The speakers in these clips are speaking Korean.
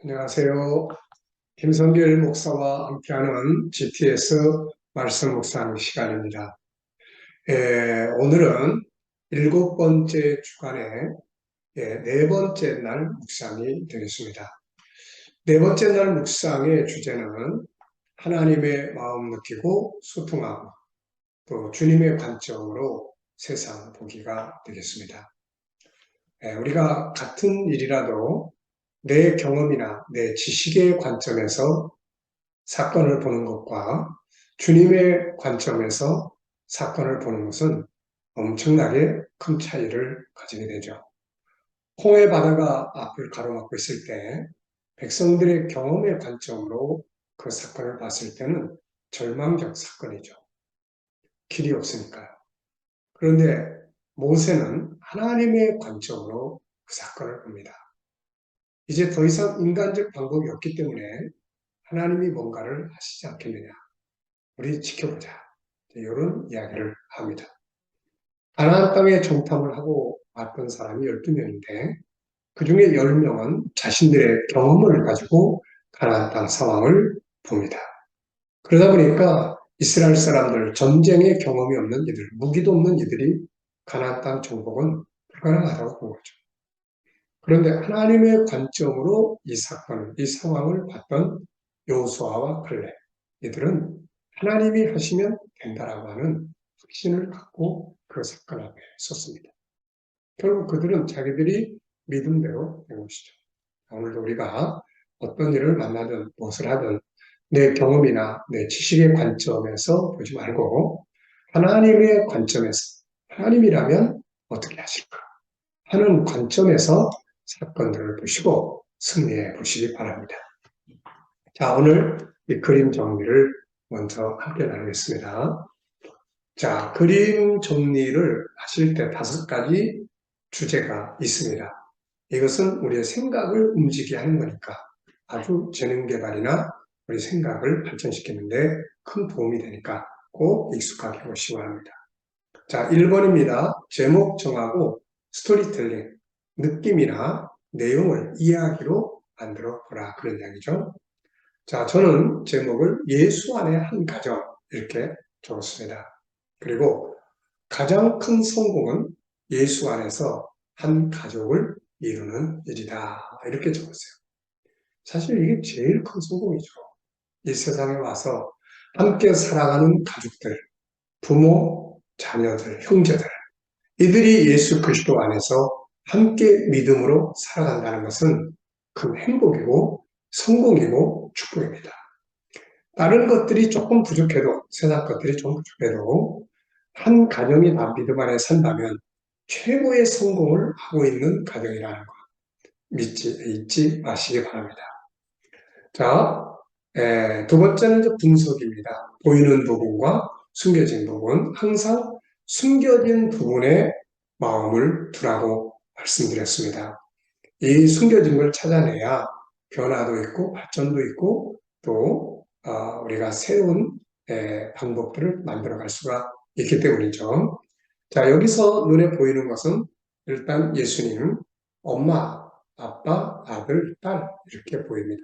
안녕하세요. 김성길 목사와 함께하는 GTS 말씀 묵상 시간입니다. 오늘은 7번째 주간의 네 번째 날 묵상이 되겠습니다. 네 번째 날 묵상의 주제는 하나님의 마음 느끼고 소통하고 또 주님의 관점으로 세상 보기가 되겠습니다. 우리가 같은 일이라도 내 경험이나 내 지식의 관점에서 사건을 보는 것과 주님의 관점에서 사건을 보는 것은 엄청나게 큰 차이를 가지게 되죠. 홍해 바다가 앞을 가로막고 있을 때 백성들의 경험의 관점으로 그 사건을 봤을 때는 절망적 사건이죠. 길이 없으니까요. 그런데 모세는 하나님의 관점으로 그 사건을 봅니다. 이제 더 이상 인간적 방법이 없기 때문에 하나님이 뭔가를 하시지 않겠느냐. 우리 지켜보자. 이런 이야기를 합니다. 가나안 땅에 정탐을 하고 왔던 사람이 12명인데 그 중에 10명은 자신들의 경험을 가지고 가나안 땅 상황을 봅니다. 그러다 보니까 이스라엘 사람들, 전쟁의 경험이 없는 이들, 무기도 없는 이들이 가나안 땅 정복은 불가능하다고 본 거죠. 그런데 하나님의 관점으로 이 사건을, 이 상황을 봤던 여호수아와 칼렙, 이들은 하나님이 하시면 된다라고 하는 확신을 갖고 그 사건 앞에 섰습니다. 결국 그들은 자기들이 믿음대로 된 것이죠. 오늘도 우리가 어떤 일을 만나든 무엇을 하든 내 경험이나 내 지식의 관점에서 보지 말고 하나님의 관점에서 하나님이라면 어떻게 하실까 하는 관점에서 사건들을 보시고 승리해 보시기 바랍니다. 자, 오늘 이 그림 정리를 먼저 함께 나누겠습니다. 자, 그림 정리를 하실 때 5가지 주제가 있습니다. 이것은 우리의 생각을 움직이게 하는 거니까 아주 재능 개발이나 우리 생각을 발전시키는데 큰 도움이 되니까 꼭 익숙하게 보시기 바랍니다. 자, 1번입니다. 제목 정하고 스토리텔링, 느낌이나 내용을 이야기로 만들어 보라. 그런 이야기죠. 자, 저는 제목을 예수 안의 한 가정 이렇게 적었습니다. 그리고 가장 큰 성공은 예수 안에서 한 가족을 이루는 일이다. 이렇게 적었어요. 사실 이게 제일 큰 성공이죠. 이 세상에 와서 함께 살아가는 가족들, 부모, 자녀들, 형제들, 이들이 예수 그리스도 안에서 함께 믿음으로 살아간다는 것은 큰 행복이고 성공이고 축복입니다. 다른 것들이 조금 부족해도, 세상 것들이 좀 부족해도 한 가정이 다 믿음 안에 산다면 최고의 성공을 하고 있는 가정이라는 것 잊지 마시기 바랍니다. 자, 두 번째는 이제 분석입니다. 보이는 부분과 숨겨진 부분, 항상 숨겨진 부분에 마음을 두라고 말씀드렸습니다. 이 숨겨진 걸 찾아내야 변화도 있고 발전도 있고 또 우리가 새로운 방법들을 만들어갈 수가 있기 때문이죠. 자, 여기서 눈에 보이는 것은 일단 예수님, 엄마, 아빠, 아들, 딸 이렇게 보입니다.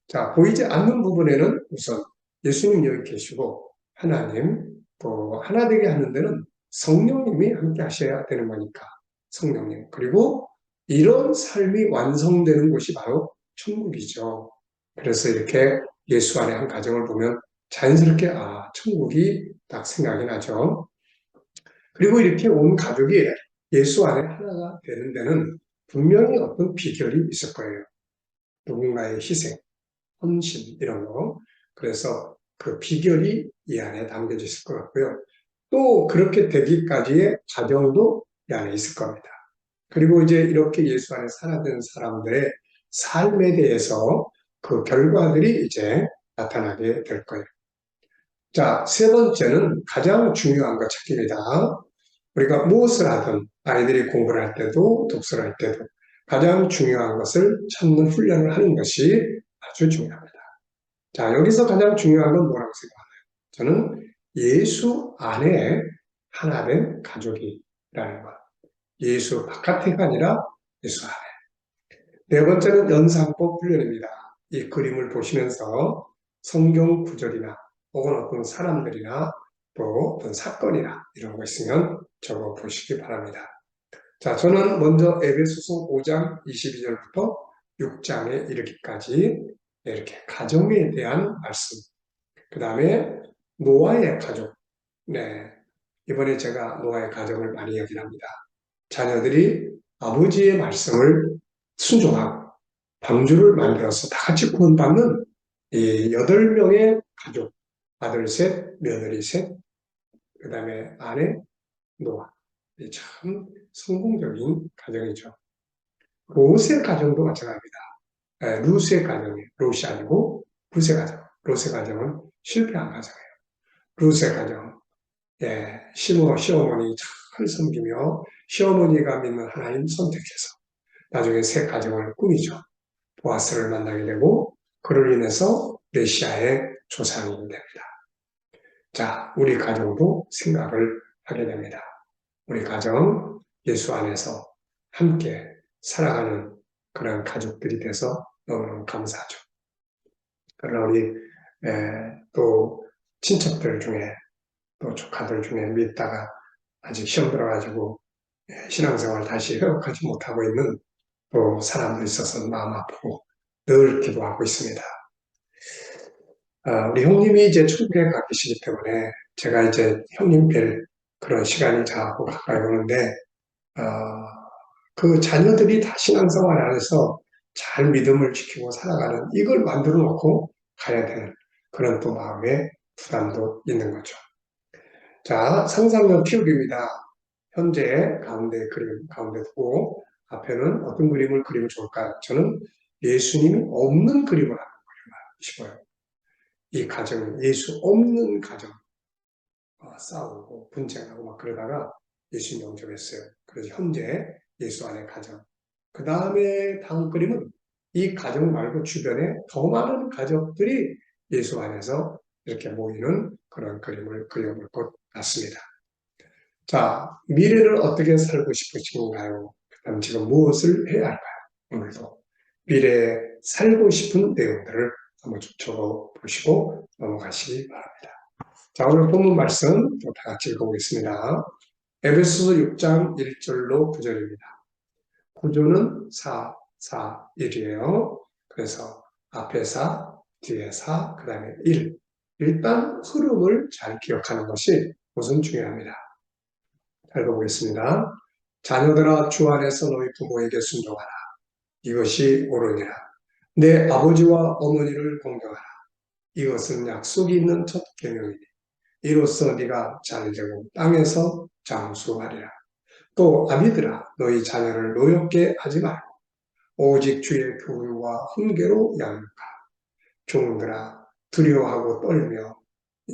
자, 보이지 않는 부분에는 우선 예수님 여기 계시고 하나님, 또 하나 되게 하는 데는 성령님이 함께 하셔야 되는 거니까 성령님. 그리고 이런 삶이 완성되는 곳이 바로 천국이죠. 그래서 이렇게 예수 안에 한 가정을 보면 자연스럽게 천국이 딱 생각이 나죠. 그리고 이렇게 온 가족이 예수 안에 하나가 되는 데는 분명히 어떤 비결이 있을 거예요. 누군가의 희생, 헌신 이런 거. 그래서 그 비결이 이 안에 담겨져 있을 것 같고요. 또 그렇게 되기까지의 과정도 이 안에 있을 겁니다. 그리고 이제 이렇게 예수 안에 살아가는 사람들의 삶에 대해서 그 결과들이 이제 나타나게 될 거예요. 자, 세 번째는 가장 중요한 것 찾기입니다. 우리가 무엇을 하든 아이들이 공부를 할 때도 독서를 할 때도 가장 중요한 것을 찾는 훈련을 하는 것이 아주 중요합니다. 자, 여기서 가장 중요한 건 뭐라고 생각하나요? 저는 예수 안에 하나 된 가족이라는 것. 예수 바깥에가 아니라 예수 안에. 네 번째는 연상법 훈련입니다. 이 그림을 보시면서 성경 구절이나 혹은 어떤 사람들이나 또 어떤 사건이나 이런 거 있으면 적어 보시기 바랍니다. 자, 저는 먼저 에베소서 5장 22절부터 6장에 이르기까지 이렇게 가정에 대한 말씀, 그 다음에 노아의 가족, 네, 이번에 제가 노아의 가정을 많이 얘기합니다. 자녀들이 아버지의 말씀을 순종하고 방주를 만들어서 다 같이 구원받는 이 8명의 가족, 아들 셋, 며느리 셋, 그 다음에 아내 노아. 참 성공적인 가정이죠. 롯의 가정도 마찬가지입니다. 룻의 가정이 롯이 아니고 룻의 가정. 롯의 가정은 실패한 가정이에요. 룻의 가정. 예, 시어머니 잘 섬기며 시어머니가 믿는 하나님 선택해서 나중에 새 가정을 꾸미죠. 보아스를 만나게 되고 그를 인해서 메시아의 조상이 됩니다. 자, 우리 가정도 생각을 하게 됩니다. 우리 가정 예수 안에서 함께 살아가는 그런 가족들이 돼서 너무너무 감사하죠. 그러나 우리 또 친척들 중에 또 조카들 중에 믿다가 아직 시험 들어가지고 신앙생활 다시 회복하지 못하고 있는 또 사람도 있어서 마음 아프고 늘 기도하고 있습니다. 우리 형님이 이제 천국에 가 계시기 때문에 제가 이제 형님 뵐 그런 시간이 자꾸 가까이 오는데 어, 그 자녀들이 다 신앙생활 안에서 잘 믿음을 지키고 살아가는 이걸 만들어 놓고 가야 되는 그런 또 마음의 부담도 있는 거죠. 자, 상상력 키우기입니다. 현재 가운데 그림 가운데 두고 앞에는 어떤 그림을 그리면 좋을까? 저는 예수님이 없는 그림을 하고 싶어요. 이 가정, 예수 없는 가정, 싸우고 분쟁하고 막 그러다가 예수님 영접했어요. 그래서 현재 예수 안의 가정. 그 다음에 다음 그림은 이 가정 말고 주변에 더 많은 가족들이 예수 안에서 이렇게 모이는 그런 그림을 그려볼 것 같습니다. 자, 미래를 어떻게 살고 싶으신가요? 그다음 지금 무엇을 해야 할까요? 오늘도 미래에 살고 싶은 내용들을 한번 적어 보시고 넘어가시기 바랍니다. 자, 오늘 본문 말씀 또 다 같이 읽어보겠습니다. 에베소서 6장 1절로 9절입니다. 구조는 4, 4, 1이에요. 그래서 앞에 4, 뒤에 4, 그 다음에 1. 일단 흐름을 잘 기억하는 것이 우선 중요합니다. 읽어보겠습니다. 자녀들아 주 안에서 너희 부모에게 순종하라. 이것이 옳으니라. 내 아버지와 어머니를 공경하라. 이것은 약속이 있는 첫 계명이니 이로써 네가 잘되고 땅에서 장수하리라. 또 아비들아 너희 자녀를 노엽게 하지 말고 오직 주의 교훈과 훈계로 양육하라. 종들아 두려워하고 떨며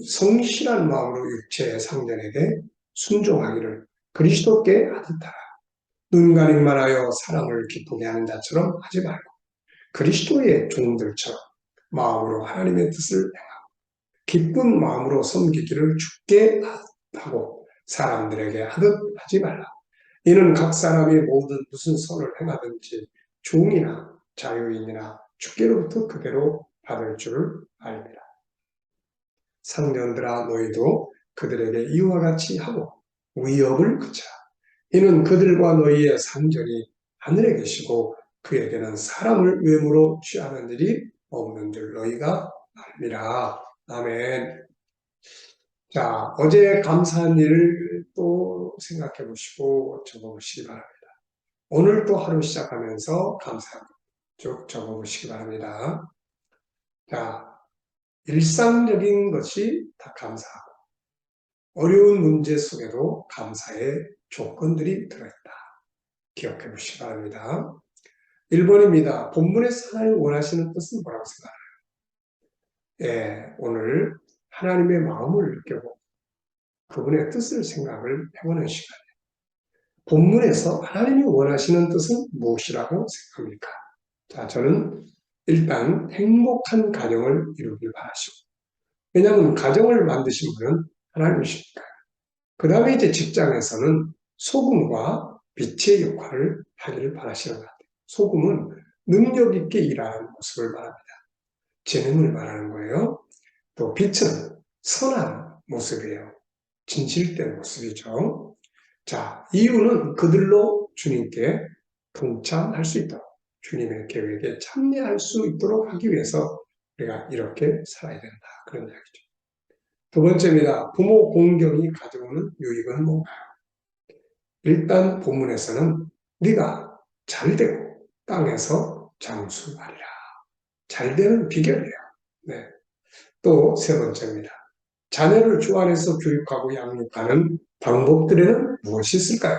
성실한 마음으로 육체의 상전에게 순종하기를 그리스도께 하듯 하라. 눈 가림만 하여 사람을 기쁘게 하는 자처럼 하지 말고 그리스도의 종들처럼 마음으로 하나님의 뜻을 행하고 기쁜 마음으로 섬기기를 주께 하고 사람들에게 하듯 하지 말라. 이는 각 사람이 모든 무슨 선을 행하든지 종이나 자유인이나 주께로부터 그대로 받을 줄을 알리라. 상전들아 너희도 그들에게 이와 같이 하고 위협을 그치라. 이는 그들과 너희의 상전이 하늘에 계시고 그에게는 사람을 외모로 취하는 일이 없는 줄 너희가 알미라. 아멘. 자, 어제 감사한 일을 또 생각해 보시고 적어 보시기 바랍니다. 오늘 또 하루 시작하면서 감사한 것 쭉 적어 보시기 바랍니다. 자, 일상적인 것이 다 감사하고 어려운 문제 속에도 감사의 조건들이 들어있다. 기억해 보시기 바랍니다. 1번입니다. 본문에서 하나님 원하시는 뜻은 뭐라고 생각하나요? 예, 오늘 하나님의 마음을 느껴보고 그분의 뜻을 생각을 해보는 시간이에요. 본문에서 하나님이 원하시는 뜻은 무엇이라고 생각합니까? 자, 저는 일단 행복한 가정을 이루길 바라시고 왜냐하면 가정을 만드신 분은 하나님이시니까요. 그 다음에 이제 직장에서는 소금과 빛의 역할을 하기를 바라시는 것 같아요. 소금은 능력 있게 일하는 모습을 말합니다. 재능을 말하는 거예요. 또 빛은 선한 모습이에요. 진실된 모습이죠. 자, 이유는 그들로 주님께 동참할 수 있도록, 주님의 계획에 참여할 수 있도록 하기 위해서 우리가 이렇게 살아야 된다. 그런 이야기죠. 두 번째입니다. 부모 공경이 가져오는 유익은 뭔가요? 일단 본문에서는 네가 잘되고 땅에서 장수하리라. 잘되는 비결이에요. 네. 또 세 번째입니다. 자녀를 주 안에서 교육하고 양육하는 방법들에는 무엇이 있을까요?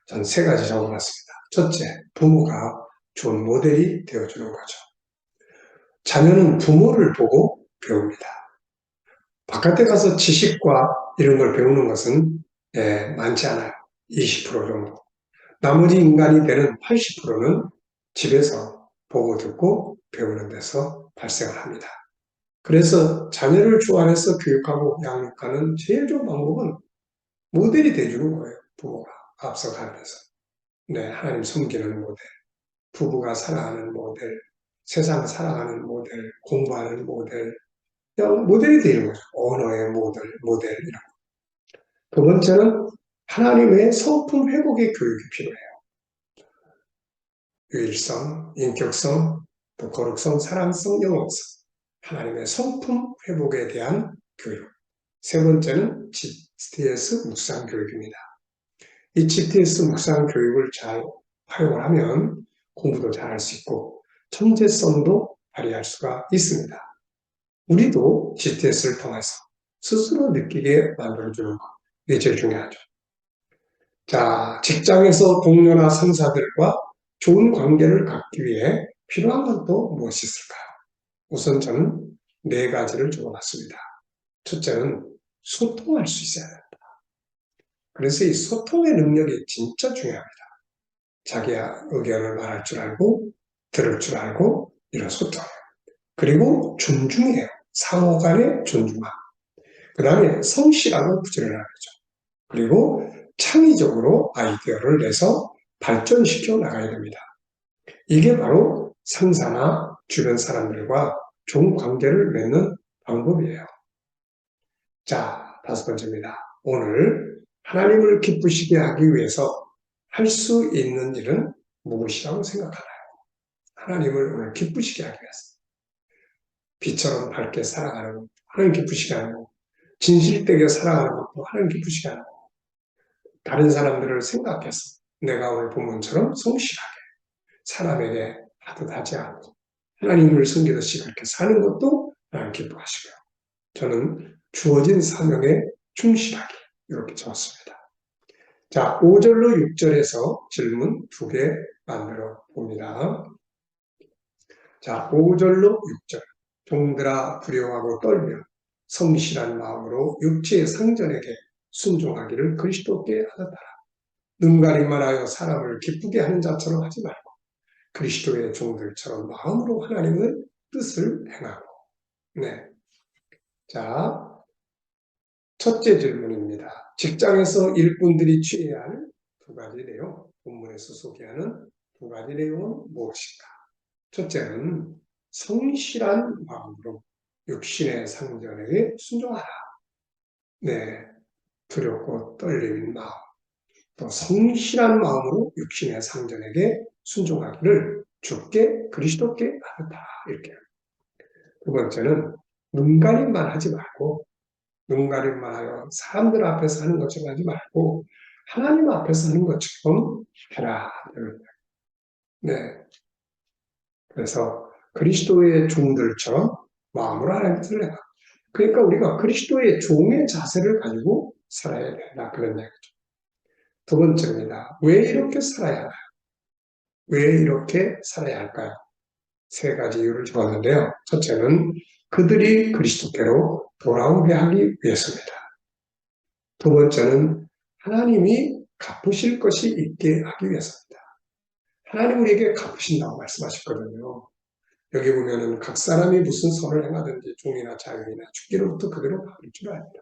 전 세 가지 적어봤습니다. 첫째, 부모가 좋은 모델이 되어주는 거죠. 자녀는 부모를 보고 배웁니다. 바깥에 가서 지식과 이런 걸 배우는 것은 많지 않아요. 20% 정도. 나머지 인간이 되는 80%는 집에서 보고 듣고 배우는 데서 발생을 합니다. 그래서 자녀를 주 안에서 교육하고 양육하는 제일 좋은 방법은 모델이 돼주는 거예요. 부모가 앞서가면서. 네, 하나님 섬기는 모델, 부부가 살아가는 모델, 세상 살아가는 모델, 공부하는 모델, 그냥 모델이 되는 거죠. 언어의 모델이라고. 두 번째는 하나님의 성품 회복의 교육이 필요해요. 유일성, 인격성, 또 거룩성, 사랑성, 영혼성. 하나님의 성품 회복에 대한 교육. 세 번째는 GTS 묵상 교육입니다. 이 GTS 묵상 교육을 잘 활용을 하면 공부도 잘할 수 있고 천재성도 발휘할 수가 있습니다. 우리도 GTS를 통해서 스스로 느끼게 만들어주는 것. 이게 제일 중요하죠. 자, 직장에서 동료나 상사들과 좋은 관계를 갖기 위해 필요한 건 또 무엇이 있을까요? 우선 저는 네 가지를 적어놨습니다. 첫째는 소통할 수 있어야 합니다. 그래서 이 소통의 능력이 진짜 중요합니다. 자기의 의견을 말할 줄 알고, 들을 줄 알고, 이런 소통. 그리고 존중해요. 상호 간의 존중함. 그 다음에 성실하고 부지런한 거죠. 그리고 창의적으로 아이디어를 내서 발전시켜 나가야 됩니다. 이게 바로 상사나 주변 사람들과 좋은 관계를 맺는 방법이에요. 자, 다섯 번째입니다. 오늘 하나님을 기쁘시게 하기 위해서 할 수 있는 일은 무엇이라고 생각하나요? 하나님을 오늘 기쁘시게 하기 위해서. 빛처럼 밝게 살아가는 것, 하나님 기쁘시게 하는 것, 진실되게 살아가는 것도 하나님 기쁘시게 하는 것, 다른 사람들을 생각해서 내가 오늘 본문처럼 성실하게 사람에게 하듯하지 않고 하나님을 섬기듯이 그렇게 사는 것도 하나님 기뻐하시고요. 저는 주어진 사명에 충실하게 이렇게 적었습니다. 자, 5절로 6절에서 질문 2개 만들어 봅니다. 자, 5절로 6절. 종들아 두려워하고 떨며 성실한 마음으로 육체의 상전에게 순종하기를 그리스도께 하듯하라. 눈가림만 하여 사람을 기쁘게 하는 자처럼 하지 말고 그리스도의 종들처럼 마음으로 하나님의 뜻을 행하고. 네. 자, 첫째 질문입니다. 직장에서 일꾼들이 취해야 할 두 가지 내용, 본문에서 소개하는 두 가지 내용은 무엇인가? 첫째는 성실한 마음으로 육신의 상전에게 순종하라. 네, 두렵고 떨리는 마음, 또 성실한 마음으로 육신의 상전에게 순종하기를 주께 그리스도께 하였다. 이렇게. 두 번째는 눈가림만 하지 말고 눈가림만 하여 사람들 앞에서 하는 것처럼 하지 말고 하나님 앞에서 하는 것처럼 해라. 네. 그래서 그리스도의 종들처럼 마음으로 하나님 뜻을 해라. 그러니까 우리가 그리스도의 종의 자세를 가지고 살아야 된다. 그런 얘기죠. 두 번째입니다. 왜 이렇게 살아야 하나요? 왜 이렇게 살아야 할까요? 세 가지 이유를 적었는데요. 첫째는 그들이 그리스도께로 돌아오게 하기 위해서입니다. 두 번째는 하나님이 갚으실 것이 있게 하기 위해서입니다. 하나님 우리에게 갚으신다고 말씀하셨거든요. 여기 보면은 각 사람이 무슨 선을 행하든지 종이나 자유이나 죽기로부터 그대로 받을 줄 압니다.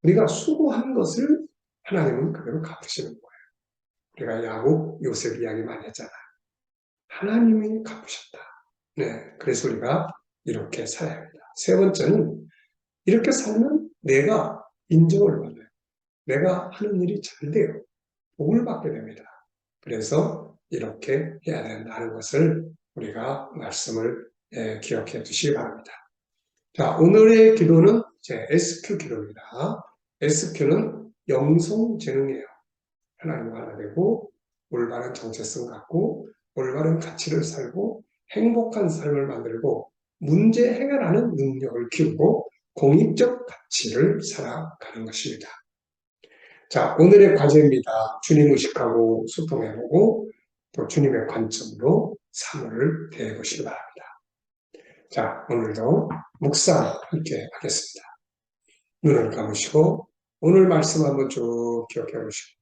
우리가 수고한 것을 하나님은 그대로 갚으시는 거예요. 우리가 야곱, 요셉 이야기 많이 했잖아요. 하나님이 갚으셨다. 네, 그래서 우리가 이렇게 살아야 합니다. 세 번째는 이렇게 살면 내가 인정을 받아요. 내가 하는 일이 잘 돼요. 복을 받게 됩니다. 그래서 이렇게 해야 된다는 것을 우리가 말씀을 기억해 두시기 바랍니다. 자, 오늘의 기도는 이제 SQ 기도입니다. SQ는 영성지능이에요. 하나님과 하나 되고 올바른 정체성 갖고 올바른 가치를 살고 행복한 삶을 만들고 문제 해결하는 능력을 키우고 공익적 가치를 살아가는 것입니다. 자, 오늘의 과제입니다. 주님 의식하고 소통해보고 또 주님의 관점으로 삶을 대해보시기 바랍니다. 자, 오늘도 묵상 함께 하겠습니다. 눈을 감으시고 오늘 말씀 한번 쭉 기억해 보시고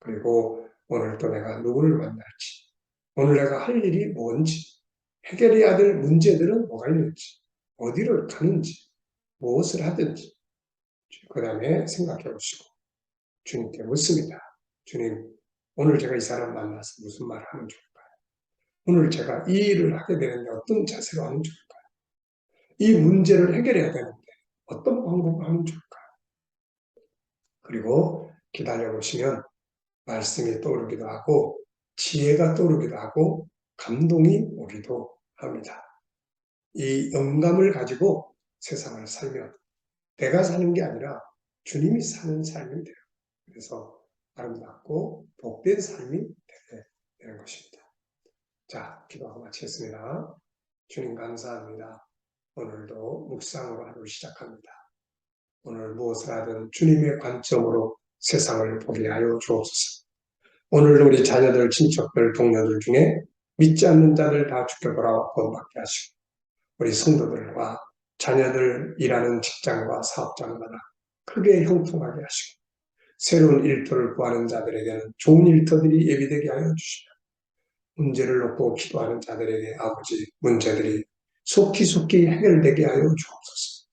그리고 오늘 또 내가 누구를 만날지 오늘 내가 할 일이 뭔지 해결해야 될 문제들은 뭐가 있는지 어디를 가는지 무엇을 하든지 그 다음에 생각해 보시고 주님께 묻습니다. 주님, 오늘 제가 이 사람 만나서 무슨 말을 하면 좋을까요? 오늘 제가 이 일을 하게 되는데 어떤 자세로 하면 좋을까요? 이 문제를 해결해야 되는데 어떤 방법을 하면 좋을까요? 그리고 기다려보시면 말씀이 떠오르기도 하고 지혜가 떠오르기도 하고 감동이 오기도 합니다. 이 영감을 가지고 세상을 살면 내가 사는 게 아니라 주님이 사는 삶이 돼요. 그래서 아름답고 복된 삶이 되는 것입니다. 자, 기도하고 마치겠습니다. 주님 감사합니다. 오늘도 묵상으로 하루 시작합니다. 오늘 무엇을 하든 주님의 관점으로 세상을 보게 하여 주옵소서. 오늘 우리 자녀들, 친척들, 동료들 중에 믿지 않는 자들 다 주께 돌아와 구원받게 하시고 우리 성도들과 자녀들 일하는 직장과 사업장마다 크게 형통하게 하시고 새로운 일터를 구하는 자들에게는 좋은 일터들이 예비되게 하여 주시며 문제를 놓고 기도하는 자들에게 아버지 문제들이 속히 해결되게 하여 주옵소서.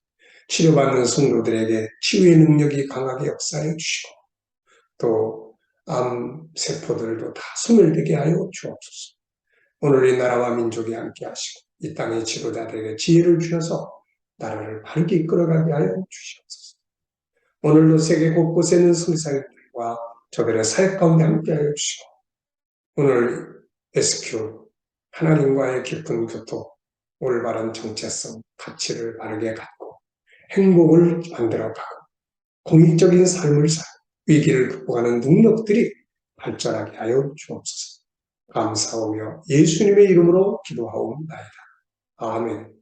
치료받는 성도들에게 치유의 능력이 강하게 역사해 주시고 또 암세포들도 다 소멸되게 하여 주옵소서. 오늘 이 나라와 민족이 함께 하시고 이 땅의 지도자들에게 지혜를 주셔서 나라를 바르게 이끌어가게 하여 주시옵소서. 오늘도 세계 곳곳에 있는 성사님들과 저들의 사역 가운데 함께 하여 주시고 오늘 SQ 하나님과의 깊은 교통, 올바른 정체성, 가치를 바르게 갖고 행복을 만들어가고 공익적인 삶을 살고 위기를 극복하는 능력들이 발전하게 하여 주옵소서. 감사하며 예수님의 이름으로 기도하옵나이다. 아멘.